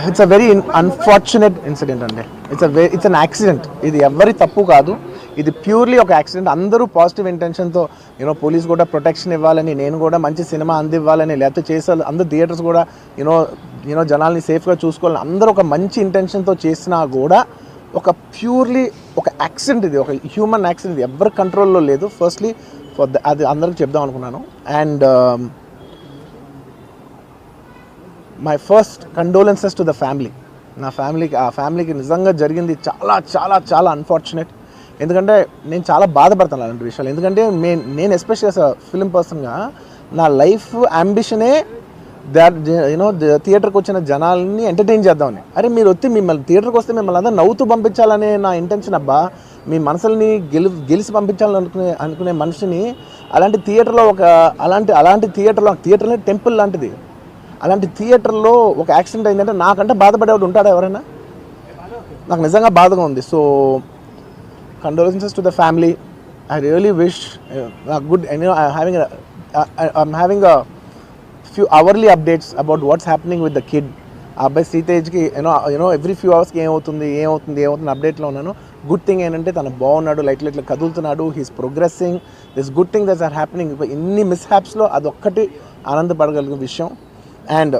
It's a very unfortunate incident అండి. It's an accident. ఇది ఎవరి తప్పు కాదు, ఇది ప్యూర్లీ ఒక యాక్సిడెంట్. అందరూ పాజిటివ్ ఇంటెన్షన్తో పోలీస్ కూడా ప్రొటెక్షన్ ఇవ్వాలని, నేను కూడా మంచి సినిమా అందివ్వాలని, లేకపోతే చేసారు అందరూ థియేటర్స్ కూడా జనాల్ని సేఫ్గా చూసుకోవాలని అందరూ ఒక మంచి ఇంటెన్షన్తో చేసినా కూడా ఒక ప్యూర్లీ ఒక యాక్సిడెంట్, ఇది ఒక హ్యూమన్ యాక్సిడెంట్, ఇది ఎవరి కంట్రోల్లో లేదు. ఫస్ట్లీ అది అందరికి చెప్దాం అనుకున్నాను. And my first condolences to the family. నా ఫ్యామిలీకి నిజంగా జరిగింది చాలా చాలా చాలా అన్ఫార్చునేట్. ఎందుకంటే నేను చాలా బాధపడతాను అలాంటి విషయాలు. ఎందుకంటే నేను ఎస్పెషల్లీ యాజ్ అ ఫిల్మ్ పర్సన్గా నా లైఫ్ అంబిషనే థియేటర్కి వచ్చిన జనాల్ని ఎంటర్టైన్ చేద్దామని. అరే మీరు మిమ్మల్ని థియేటర్కి వస్తే మిమ్మల్ని అందరూ నవ్వుతూ పంపించాలనే నా ఇంటెన్షన్. అబ్బా, మీ మనసుల్ని గెలిచి పంపించాలని అనుకునే మనిషిని అలాంటి థియేటర్లో అలాంటి థియేటర్లో టెంపుల్ లాంటిది, అలాంటి థియేటర్లో ఒక యాక్సిడెంట్ అయిందంటే నాకంటే బాధపడేవాడు ఉంటాడా ఎవరైనా? నాకు నిజంగా బాధగా ఉంది. So condolences to the family. I really wish good. I'm having a few hourly updates about what's happening with the kid. ఆ అబ్బాయి శ్రీతేజ్కి ఎవ్రీ ఫ్యూ అవర్స్కి ఏమవుతుంది అప్డేట్లో ఉన్నాను. గుడ్ థింగ్ ఏంటంటే తను బాగున్నాడు, లైట్లా కదులుతున్నాడు, he's progressing. This good thing that's are happening. ఇన్ని మిస్హ్యాప్స్లో అదొక్కటి ఆనందపడగలిగిన విషయం. అండ్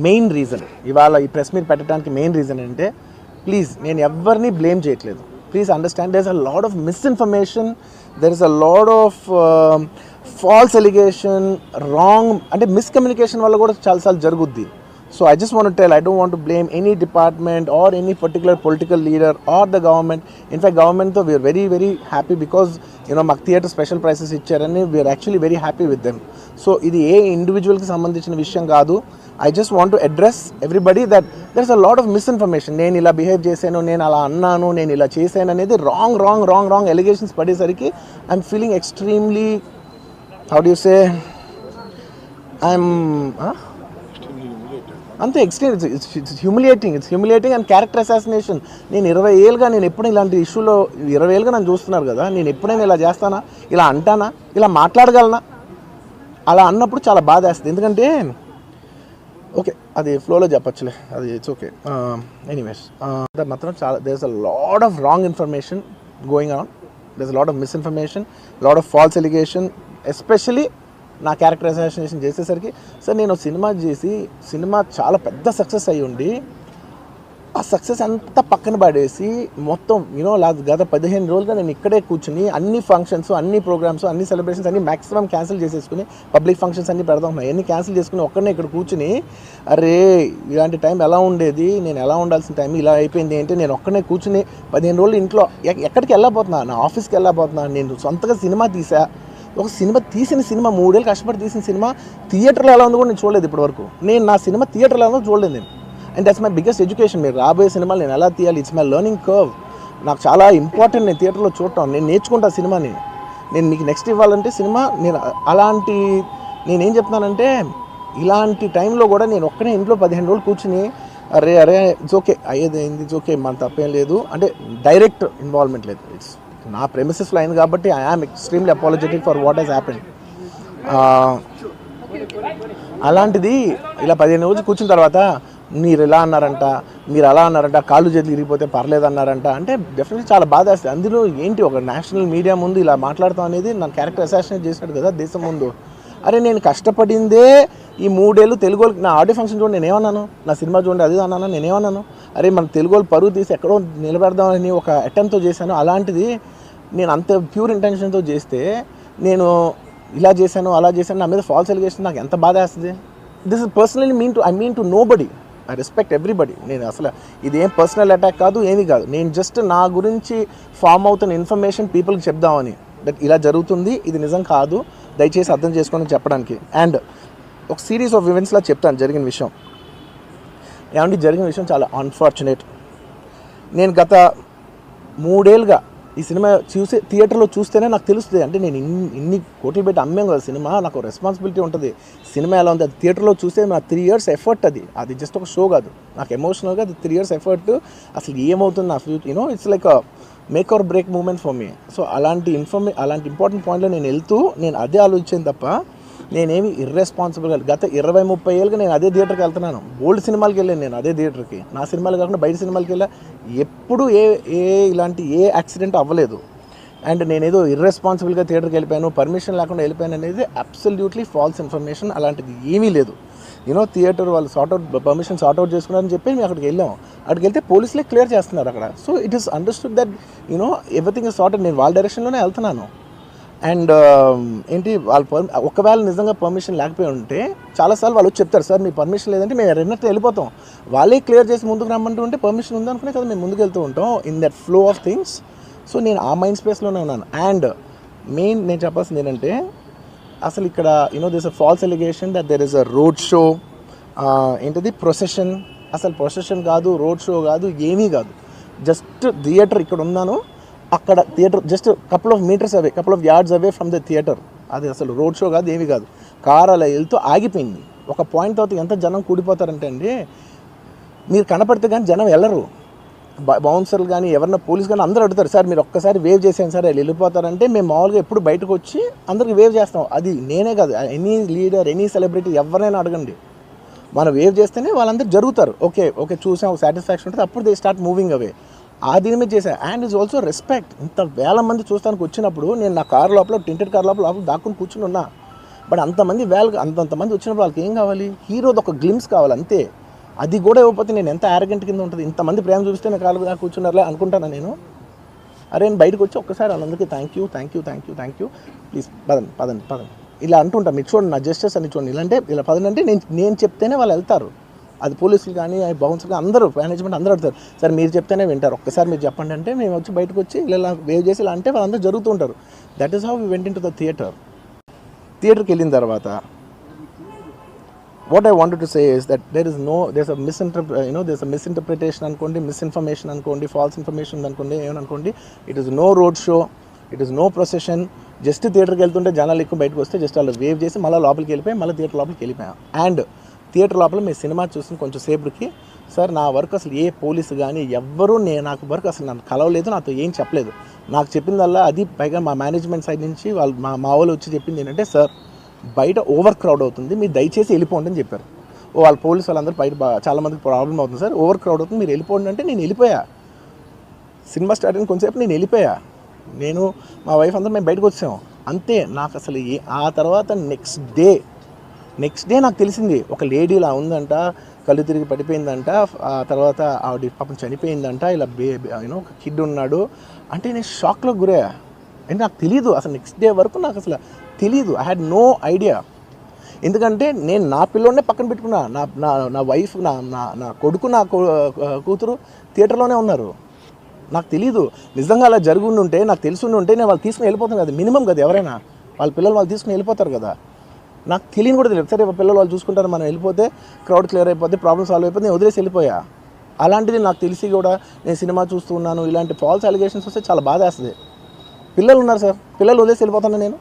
మెయిన్ రీజన్ ఇవాళ ఈ ప్రెస్ మీట్ పెట్టడానికి మెయిన్ రీజన్ ఏంటంటే, ప్లీజ్ నేను ఎవరిని బ్లేమ్ చేయట్లేదు. Please understand, there is a lot of misinformation, there is a lot of false allegation, wrong అంటే మిస్కమ్యూనికేషన్ వల్ల కూడా చాలాసార్లు జరుగుద్ది. So I just want to tell, I don't want to blame any department or any particular political leader or the government. In fact, government though we are very very happy because మాకు theatre special prices ఇచ్చారని we are actually very happy with them. So ఇది ఏ ఇండివిజువల్కి సంబంధించిన విషయం కాదు. I just want to address everybody that there is a lot of misinformation. నేను ఇలా behave చేశాను, నేను అలా అన్నాను, నేను ఇలా చేశాను అనేది రాంగ్ ఎలిగేషన్స్ పడేసరికి I'm feeling extremely, how do you say, అంతే extreme. It's humiliating and character assassination. నేను 20 ఏళ్ళుగా నేను ఎప్పుడు ఇలాంటి ఇష్యూలో 20 ఏళ్ళుగా నన్ను చూస్తున్నారు కదా, నేను ఎప్పుడైనా ఇలా చేస్తానా, ఇలా అంటానా, ఇలా మాట్లాడగలనా? అలా అన్నప్పుడు చాలా బాధ వేస్తుంది. ఎందుకంటే ఓకే అది ఫ్లోలో చెప్పచ్చులే, అది ఇట్స్ ఓకే. ఎనీవేస్ మాత్రం చాలా there is a lot of wrong information going on, there is a lot of misinformation, lot of false allegation. Especially నా క్యారెక్టర్ అసాసినేషన్ చేసేసరికి సార్ నేను సినిమా చాలా పెద్ద సక్సెస్ అయ్యి ఉండి ఆ సక్సెస్ అంతా పక్కన పడేసి మొత్తం గత 15 రోజులుగా నేను ఇక్కడే కూర్చుని అన్ని ఫంక్షన్స్, అన్ని ప్రోగ్రామ్స్, అన్ని సెలబ్రేషన్స్ అన్ని మ్యాక్సిమం క్యాన్సిల్ చేసేసుకుని, పబ్లిక్ ఫంక్షన్స్ అన్ని పెడదాం ఉన్నాయి, అన్ని క్యాన్సిల్ చేసుకుని ఒక్కడనే ఇక్కడ కూర్చుని అరే ఇలాంటి టైం ఎలా ఉండేది, నేను ఎలా ఉండాల్సిన టైం ఇలా అయిపోయింది అంటే నేను ఒక్కడనే కూర్చుని 15 రోజులు ఇంట్లో ఎక్కడికి వెళ్ళబోతున్నా, నా ఆఫీస్కి వెళ్ళబోతున్నా. నేను సొంతగా సినిమా ఒక తీసిన సినిమా 3 ఏళ్ళు కష్టపడి తీసిన సినిమా థియేటర్లో ఎలా ఉందో కూడా నేను చూడలేదు ఇప్పటివరకు. నేను నా సినిమా థియేటర్లో ఎలా ఉందో చూడలేదు నేను. And that's my biggest education. మీరు రాబోయే సినిమాలు నేను ఎలా తీయాలి, ఇట్స్ మై లెర్నింగ్ కర్వ్. నాకు చాలా ఇంపార్టెంట్ నేను థియేటర్లో చూడటం. నేను నేర్చుకుంటా సినిమాని. నేను మీకు నెక్స్ట్ ఇవ్వాలంటే సినిమా నేనేం చెప్తున్నానంటే ఇలాంటి టైంలో కూడా నేను ఒక్కనే ఇంట్లో 15 రోజులు కూర్చుని అరే ఇట్స్ ఓకే అయ్యేది అయింది, ఇట్స్ ఓకే మన తప్పేం లేదు అంటే డైరెక్ట్ ఇన్వాల్వ్మెంట్ లేదు. ఇట్స్ నా ప్రెమిసెస్లో అయింది కాబట్టి I am extremely apologetic for what has happened. అలాంటిది ఇలా 15 రోజులు కూర్చున్న తర్వాత మీరు ఇలా అన్నారంట, మీరు అలా అన్నారంట, కాళ్ళు చేతులు ఇరిగిపోతే పర్లేదు అన్నారంట అంటే డెఫినెట్లీ చాలా బాధ వేస్తుంది. అందులో ఏంటి ఒక నేషనల్ మీడియా ముందు ఇలా మాట్లాడతాం అనేది నా క్యారెక్టర్ అసాసినేట్ చేసినట్టు కదా దేశం ముందు. అరే నేను కష్టపడిందే ఈ 3 ఏళ్ళు తెలుగు వాళ్ళకి. నా ఆడియో ఫంక్షన్ చూడండి నేనేమన్నాను, నా సినిమా చూడండి అది అన్నాను, నేనేమన్నాను, అరే మన తెలుగు వాళ్ళు పరువు తీసి ఎక్కడో నిలబెడదామని ఒక అటెంప్ట్తో చేశాను. అలాంటిది నేను అంత ప్యూర్ ఇంటెన్షన్తో చేస్తే నేను ఇలా చేశాను అలా చేశాను, నా మీద ఫాల్స్ ఎలిగేషన్, నాకు ఎంత బాధ వేస్తుంది. This is personally I mean to nobody. I respect everybody. నేను అసలు ఇదేం పర్సనల్ అటాక్ కాదు, ఏమీ కాదు. నేను జస్ట్ నా గురించి ఫామ్ అవుతున్న ఇన్ఫర్మేషన్ పీపుల్కి చెప్దామని, దట్ ఇలా జరుగుతుంది, ఇది నిజం కాదు, దయచేసి అర్థం చేసుకోండి చెప్పడానికి. అండ్ ఒక సిరీస్ ఆఫ్ ఈవెంట్స్లా చెప్తాను జరిగిన విషయం. జరిగిన విషయం చాలా అన్ఫార్చునేట్. నేను గత 3 ఏళ్ళుగా ఈ సినిమా థియేటర్లో చూస్తేనే నాకు తెలుస్తుంది. అంటే నేను ఇన్ని కోట్లు పెట్టి అమ్మాం కదా సినిమా, నాకు రెస్పాన్సిబిలిటీ ఉంటుంది. సినిమా ఎలా ఉంది అది థియేటర్లో చూస్తే నా 3 years ఎఫర్ట్, అది జస్ట్ ఒక షో కాదు, నాకు ఎమోషనల్గా అది 3 years ఎఫర్ట్. అసలు ఏమవుతుంది నా future, it's like make or break moment for me. So అలాంటి ఇంపార్టెంట్ పాయింట్లో నేను వెళ్తూ నేను అదే ఆలోచించాను తప్ప నేనేమి ఇర్రెస్పాన్సిబుల్గా గత 20-30 ఏళ్ళుగా నేను అదే థియేటర్కి వెళ్తున్నాను. ఓల్డ్ సినిమాలకి వెళ్ళాను నేను అదే థియేటర్కి. నా సినిమాలు కాకుండా బయట సినిమాలకి వెళ్ళా. ఎప్పుడు ఇలాంటి యాక్సిడెంట్ అవ్వలేదు. అండ్ నేనేదో ఇర్రెస్పాన్సిబుల్గా థియేటర్కి వెళ్ళిపోయాను, పర్మిషన్ లేకుండా వెళ్ళిపోయాను అనేది అబ్సల్యూట్లీ ఫాల్స్ ఇన్ఫర్మేషన్. అలాంటిది ఏమీ లేదు. థియేటర్ వాళ్ళు పర్మిషన్ సార్ట్అవుట్ చేసుకున్నారని చెప్పి మేము అక్కడికి వెళ్ళాం. అక్కడికి వెళ్తే పోలీసులే క్లియర్ చేస్తున్నారు అక్కడ. So it is understood that everything is sorted. నేను వాళ్ళ డైరెక్షన్లోనే వెళ్తున్నాను. అండ్ ఒకవేళ నిజంగా పర్మిషన్ లేకపోయి ఉంటే చాలాసార్లు వాళ్ళు వచ్చి చెప్తారు, సార్ మీ పర్మిషన్ లేదంటే మేము రెండట్టు వెళ్ళిపోతాం. వాళ్ళే క్లియర్ చేసి ముందుకు రమ్మంటూ ఉంటే పర్మిషన్ ఉందనుకునే కదా మేము ముందుకు వెళ్తూ ఉంటాం in that flow of things. So నేను ఆ మైండ్ స్పేస్లోనే ఉన్నాను. అండ్ మెయిన్ నేను చెప్పాల్సింది ఏంటంటే, అసలు ఇక్కడ this a false allegation that there is a road show, procession. అసలు ప్రొసెషన్ కాదు, రోడ్ షో కాదు, ఏమీ కాదు. జస్ట్ థియేటర్ ఇక్కడ ఉన్నాను, అక్కడ theatre just couple of metres away, couple of yards away from the theatre. అది అసలు రోడ్ షో కాదు, ఏమీ కాదు. కార్ అలా వెళ్తూ ఆగిపోయింది. ఒక పాయింట్ తర్వాత ఎంత జనం కూడిపోతారంటే అండి, మీరు కనపడితే కానీ జనం వెళ్ళరు. బౌన్సర్లు కానీ ఎవరన్నా పోలీస్ కానీ అందరూ అడుగుతారు, సార్ మీరు ఒక్కసారి వేవ్ చేసాను సార్ వాళ్ళు వెళ్ళిపోతారంటే మేము మామూలుగా ఎప్పుడు బయటకు వచ్చి అందరికి వేవ్ చేస్తాం. అది నేనే కాదు, ఎనీ లీడర్, ఎనీ సెలబ్రిటీ ఎవరైనా అడగండి, మనం వేవ్ చేస్తేనే వాళ్ళందరూ జరుగుతారు. ఓకే చూసాం, ఒక సాటిస్ఫాక్షన్ ఉంటుంది, అప్పుడు దే స్టార్ట్ మూవింగ్ అవే. ఆ దీని మీద చేశాను. And it's also respect. ఇంత వేల మంది చూస్తానికి వచ్చినప్పుడు నేను నా కార్ లోపల, టెంటెడ్ కార్ లోపల దాక్కుని కూర్చుని ఉన్నా. బట్ అంతమంది అంతమంది వచ్చినప్పుడు వాళ్ళకి ఏం కావాలి? హీరోది ఒక గ్లిమ్స్ కావాలి అంతే. అది కూడా ఇవ్వకపోతే నేను ఎంత యారగెంట్ కింద ఉంటుంది. ఇంతమంది ప్రేమ చూపిస్తే నేను కాలు కూర్చున్నారులే అనుకుంటాను నేను. అరే నేను బయటకు వచ్చి ఒక్కసారి వాళ్ళందరికీ థ్యాంక్ యూ ప్లీజ్ పదండి ఇలా అంటుంటాను. మీరు చూడండి నా జస్టిస్ అని చూడండి. ఇలాంటే ఇలా పదండి అంటే నేను చెప్తేనే వాళ్ళు వెళ్తారు. అది పోలీసులు కానీ బౌన్సర్లు కానీ అందరూ, మేనేజ్మెంట్ అందరూ అడుగుతారు, సార్ మీరు చెప్తేనే వింటారు, ఒక్కసారి మీరు చెప్పండి అంటే మేము వచ్చి బయటకు వచ్చి ఇలా వేవ్ చేసి ఇలా అంటే వాళ్ళందరూ జరుగుతూ ఉంటారు. That is how we went into the థియేటర్కి వెళ్ళిన తర్వాత what I wanted to say is that there's a misinterpretation అనుకోండి, మిస్ఇన్ఫర్మేషన్ అనుకోండి, ఫాల్స్ ఇన్ఫర్మేషన్ అనుకోండి, ఏమనుకోండి. It is no road show, it is no procession. Just థియేటర్కి వెళ్తుంటే జనాలు ఎక్కువ బయటకు వస్తే జస్ట్ అలా వేవ్ చేసి మళ్ళీ లోపలికి వెళ్ళిపోయి మళ్ళీ థియేటర్ లోపలికి వెళ్ళిపోయాం. అండ్ థియేటర్ లోపల మీ సినిమా చూసిన కొంచెం సేపటికి, సార్ నా వరకు అసలు ఏ పోలీసు కానీ ఎవ్వరూ నాకు వరకు అసలు నన్ను కలవలేదు, నాతో ఏం చెప్పలేదు. నాకు చెప్పిందల్లా అది పైగా మా మేనేజ్మెంట్ సైడ్ నుంచి వాళ్ళు మా వాళ్ళు వచ్చి చెప్పింది ఏంటంటే, సార్ బయట ఓవర్ క్రౌడ్ అవుతుంది, మీరు దయచేసి వెళ్ళిపోండి అని చెప్పారు. వాళ్ళ పోలీసు వాళ్ళందరూ బయట చాలామందికి ప్రాబ్లం అవుతుంది, సార్ ఓవర్ క్రౌడ్ అవుతుంది, మీరు వెళ్ళిపోండి అంటే నేను వెళ్ళిపోయా. సినిమా స్టార్ట్ అయిన కొంచెంసేపు నేను వెళ్ళిపోయా. నేను మా వైఫ్ అందరూ మేము బయటకు వచ్చాము అంతే. నాకు అసలు ఆ తర్వాత నెక్స్ట్ డే నాకు తెలిసింది, ఒక లేడీ ఇలా ఉందంట, కళ్ళు తిరిగి పడిపోయిందంట, ఆ తర్వాత ఆవిడ పాపం చనిపోయిందంట, ఇలా ఒక కిడ్ ఉన్నాడు అంటే నేను షాక్లో గురయ్యా. అంటే నాకు తెలీదు అసలు, నెక్స్ట్ డే వరకు నాకు అసలు తెలీదు. I had no idea. ఎందుకంటే నేను నా పిల్లోనే పక్కన పెట్టుకున్నా, నా వైఫ్, నా కొడుకు, నా కూతురు థియేటర్లోనే ఉన్నారు. నాకు తెలీదు. నిజంగా అలా జరుగుండి ఉంటే, నాకు తెలుసుండి ఉంటే నేను వాళ్ళు తీసుకుని వెళ్ళిపోతాను కదా, మినిమం కదా. ఎవరైనా వాళ్ళ పిల్లలు వాళ్ళు తీసుకుని వెళ్ళిపోతారు కదా. నాకు తెలియని కూడా తెలియదు. సరే పిల్లలు వాళ్ళు చూసుకుంటారు, మనం వెళ్ళిపోతే క్రౌడ్ క్లియర్ అయిపోతే, ప్రాబ్లమ్ సాల్వ్ అయిపోతే నేను వదిలేసి వెళ్ళిపోయా. అలాంటిది నాకు తెలిసి కూడా నేను సినిమా చూస్తూ ఉన్నాను, ఇలాంటి ఫాల్స్ అలిగేషన్స్ వస్తే చాలా బాధ వేస్తుంది. పిల్లలు ఉన్నారు సార్, పిల్లలు వదిలేసి వెళ్ళిపోతాను నేను.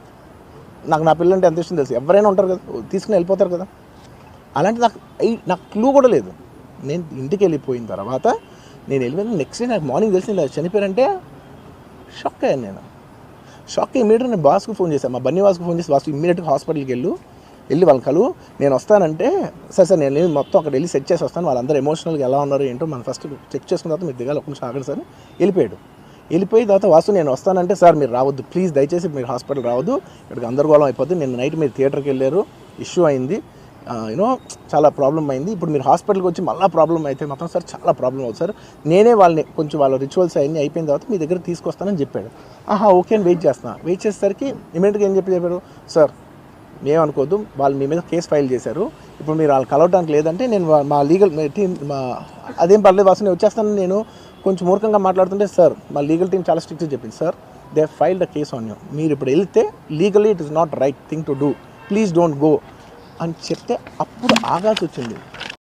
నా పిల్లలు అంటే ఎంత ఇష్టం తెలుసు, ఎవరైనా ఉంటారు కదా, తీసుకుని వెళ్ళిపోతారు కదా. అలాంటి నాకు క్లూ కూడా లేదు. నేను ఇంటికి వెళ్ళిపోయిన తర్వాత నేను వెళ్ళిపోయిన నెక్స్ట్ డే నాకు మార్నింగ్ తెలిసి ఇలా చనిపోయారంటే షాక్ అయ్యాను నేను. ఇమీడియట్గా నేను బాస్కు ఫోన్ చేశాను, మా బన్నీ వాసుకు ఫోన్ చేసి, బాస్కు ఇమీడియట్గా హాస్పిటల్కి వెళ్ళి వాళ్ళని కలువు, నేను వస్తానంటే సార్ నేను మొత్తం అక్కడ వెళ్ళి సెట్ చేసి వస్తాను, వాళ్ళందరూ ఎమోషనల్గా ఎలా ఉన్నారు ఏంటో మనం ఫస్ట్ చెక్ చేసుకున్న తర్వాత మీరు దిగాలి, ఒక నిమిషం ఆగండి సార్. వెళ్ళిపోయి తర్వాత వాసు నేను వస్తానంటే, సార్ మీరు రావద్దు ప్లీజ్, దయచేసి మీరు హాస్పిటల్ రావద్దు, ఇక్కడికి గందరగోళం అయిపోద్ది, నేను నైట్ మీరు థియేటర్కి వెళ్ళారు, ఇష్యూ అయింది, చాలా ప్రాబ్లం అయింది, ఇప్పుడు మీరు హాస్పిటల్కి వచ్చి మళ్ళీ ప్రాబ్లం అయితే మాత్రం సార్ చాలా ప్రాబ్లం అవుతుంది సార్, నేనే కొంచెం వాళ్ళ రిచువల్స్ అవన్నీ అయిపోయిన తర్వాత మీ దగ్గర తీసుకొస్తానని చెప్పాడు. ఓకే అని వెయిట్ చేసేసరికి ఇమీడియట్గా ఏం చెప్పారు, సార్ ఏమనుకోవద్దు, వాళ్ళు మీ మీద కేసు ఫైల్ చేశారు, ఇప్పుడు మీరు వాళ్ళు కలవడానికి లేదంటే నేను మా లీగల్ టీం అదేం పర్లేదు వాసు నేను వచ్చేస్తాను, నేను కొంచెం మూర్ఖంగా మాట్లాడుతుంటే, సార్ మా లీగల్ టీం చాలా స్ట్రిక్ట్గా చెప్పింది, sir they filed the case on you, మీరు ఇప్పుడు వెళ్తే legally it is not right thing to do, please don't go అని చెప్తే అప్పుడు ఆగాల్సి వచ్చింది.